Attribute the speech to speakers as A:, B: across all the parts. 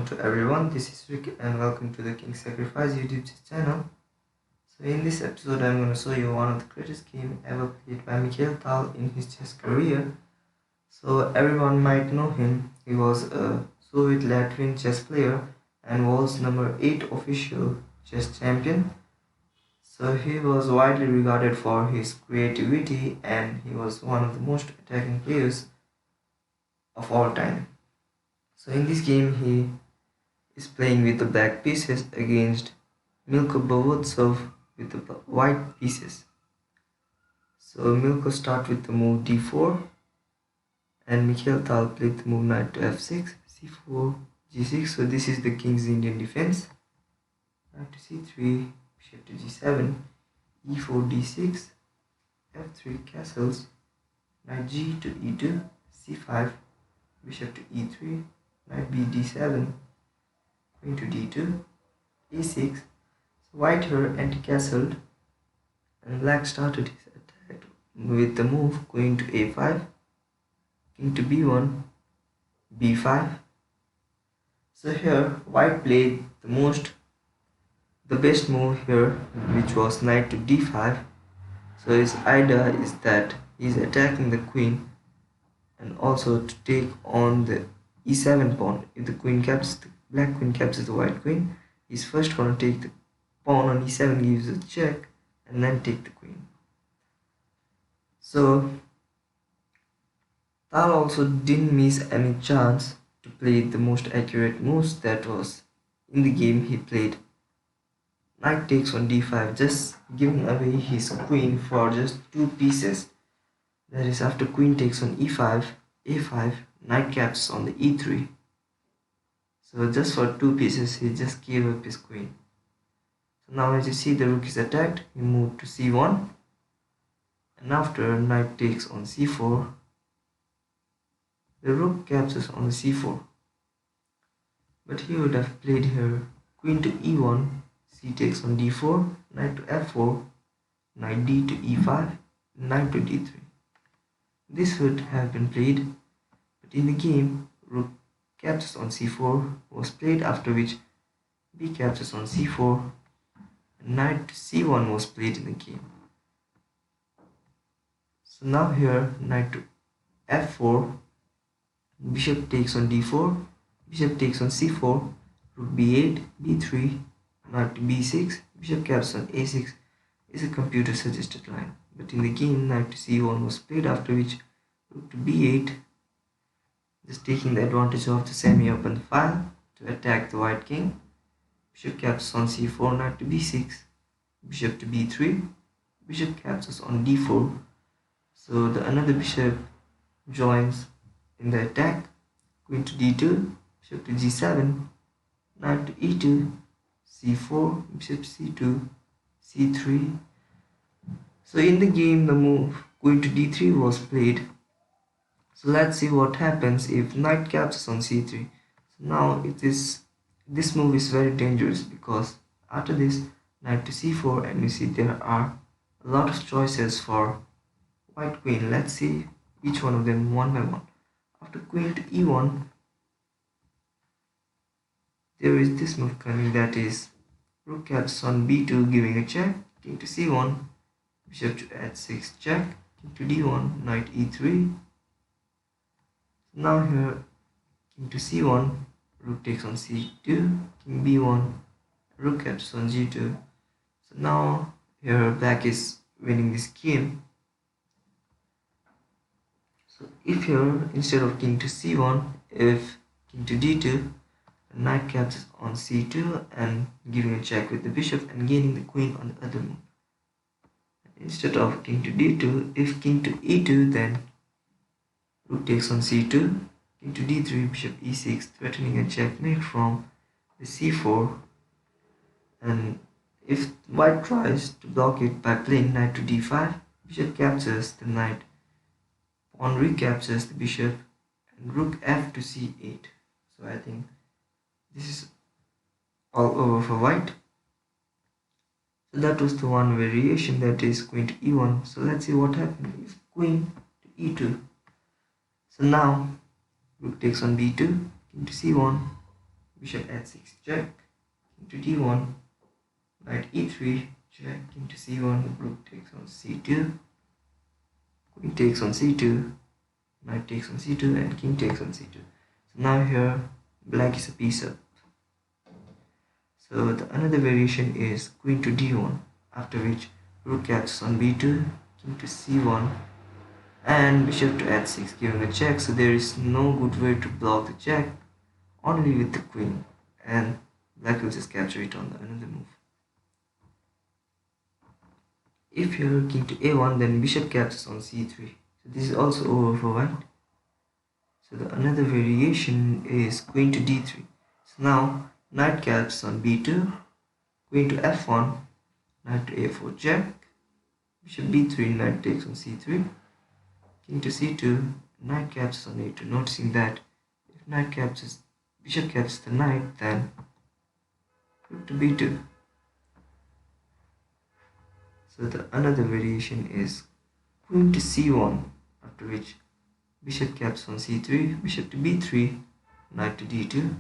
A: to everyone, this is Rick and welcome to the King Sacrifice YouTube channel. So in this episode I'm going to show you one of the greatest games ever played by Mikhail Tal in his chess career. So everyone might know him. He was a Soviet Latvian chess player and was number 8 official chess champion. So he was widely regarded for his creativity and he was one of the most attacking players of all time. So in this game he is playing with the black pieces against Mikhail Bobotsov with the white pieces. So Mikhail starts with the move d4 and Mikhail Tal played the move knight to f6, c4, g6. So this is the king's Indian defense. Knight to c3, bishop to g7, e4, d6, f3 castles, knight g to e2, c5, bishop to e3, knight b d7, queen to d2, a6. So white here anti-castled and black started his attack with the move queen to a5, king to b1, b5. So here white played the best move here, which was knight to d5. So his idea is that he is attacking the queen and also to take on the e7 pawn. If the queen captures, the black queen captures the white queen, he's first going to take the pawn on e7, gives a check, and then take the queen. So Tal also didn't miss any chance to play the most accurate moves that was in the game. He played knight takes on d5, just giving away his queen for just 2 pieces. That is, after queen takes on e5, a5, knight captures on the e3. So just for 2 pieces he just gave up his queen. So now as you see, the rook is attacked, he moved to c1, and after knight takes on c4, the rook captures on the c4. But he would have played here queen to e1, c takes on d4, knight to f4, knight d to e5, knight to d3. This would have been played, but in the game rook captures on c4 was played, after which b captures on c4 and knight to c1 was played in the game. So now here knight to f4, bishop takes on d4, bishop takes on c4, rook b8, b3, knight to b6, bishop captures on a6 is a computer suggested line. But in the game knight to c1 was played, after which rook to b8, just taking the advantage of the semi-open file to attack the white king. Bishop captures on c4, knight to b6, bishop to b3, bishop captures on d4. So the another bishop joins in the attack. Queen to d2, bishop to g7, knight to e2, c4, bishop c2, c3. So in the game the move queen to d3 was played. So let's see what happens if knight captures on c3. So now this move is very dangerous, because after this knight to c4, and you see there are a lot of choices for white queen. Let's see each one of them one by one. After queen to e1, there is this move coming, that is rook captures on b2, giving a check, king to c1, bishop to h6 check, king to d1, knight e3. Now here king to c1, rook takes on c2, king b1, rook captures on g2. So now here black is winning this game. So if here instead of king to c1, if king to d2, the knight captures on c2 and giving a check with the bishop and gaining the queen on the other move. Instead of king to d2, if king to e2, then rook takes on c2, king to d3, bishop e6, threatening a checkmate from the c4. And if white tries to block it by playing knight to d5, bishop captures the knight, pawn recaptures the bishop, and rook f to c8. So I think this is all over for white. So that was the one variation, that is queen to e1. So let's see what happens if queen to e2. So now rook takes on b2, king to c1, bishop h6 check, king to d1, knight e3 check, king to c1, rook takes on c2, queen takes on c2, knight takes on c2, and king takes on c2. So now here black is a piece up. So the another variation is queen to d1, after which rook captures on b2, king to c1, and bishop to h6 giving a check. So there is no good way to block the check, only with the queen, and black will just capture it on the another move. If here king to a1, then bishop captures on c3. So this is also over for white. So the another variation is queen to d3. So now knight captures on b2, queen to f1, knight to a4 check, bishop b3, knight takes on c3, king to c2, knight captures on a2. Noticing that if knight captures, bishop captures the knight, then rook to b2. So the another variation is queen to c1, after which bishop captures on c3, bishop to b3, knight to d2,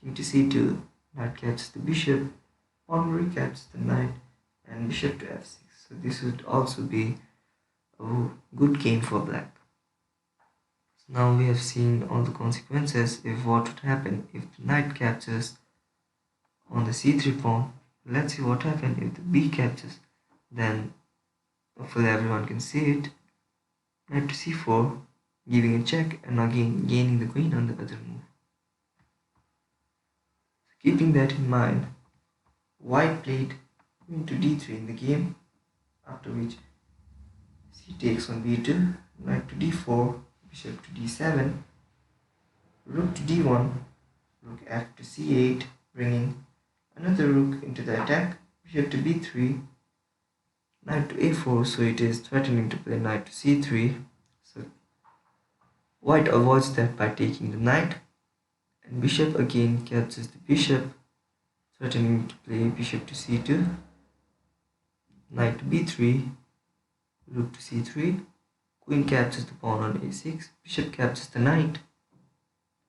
A: king to c2, knight captures the bishop, pawn recaptures the knight, and bishop to f6. So this would also be a good game for black. So now we have seen all the consequences if what would happen if the knight captures on the c3 pawn. Let's see what happens if the b captures. Then hopefully everyone can see it. Knight to c4, giving a check, and again gaining the queen on the other move. So keeping that in mind, white played queen to d3 in the game, after which c takes on b2, knight to d4, bishop to d7, rook to d1, rook f to c8, bringing another rook into the attack, bishop to b3, knight to a4, so it is threatening to play knight to c3. So white avoids that by taking the knight, and bishop again captures the bishop, threatening to play bishop to c2, knight to b3, rook to c3, queen captures the pawn on a6, bishop captures the knight,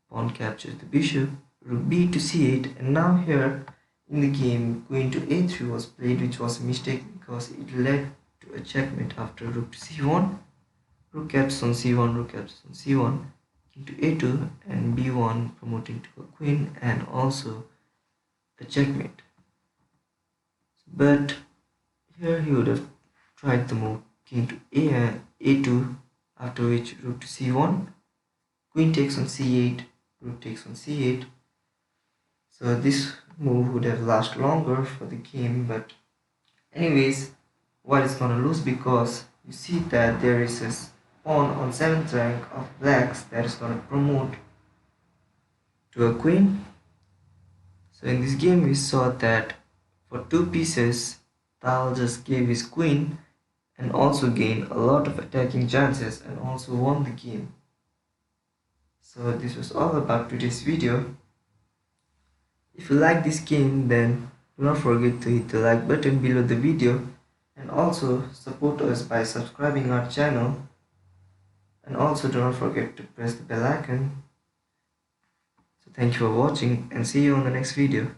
A: pawn captures the bishop, rook b to c8, and now here in the game queen to a3 was played, which was a mistake because it led to a checkmate after rook to c1, rook captures on c1, rook captures on c1, king to a2, and b1 promoting to a queen, and also a checkmate. But here he would have tried the move king to a2, after which rook to c1, queen takes on c8, rook takes on c8. So this move would have lasted longer for the game, but anyways, white is gonna lose because you see that there is a pawn on 7th rank of blacks that is gonna promote to a queen. So in this game we saw that for 2 pieces Tal just gave his queen and also gained a lot of attacking chances and also won the game. So this was all about today's video. If you like this game, then do not forget to hit the like button below the video, and also support us by subscribing our channel, and also do not forget to press the bell icon. So thank you for watching and see you on the next video.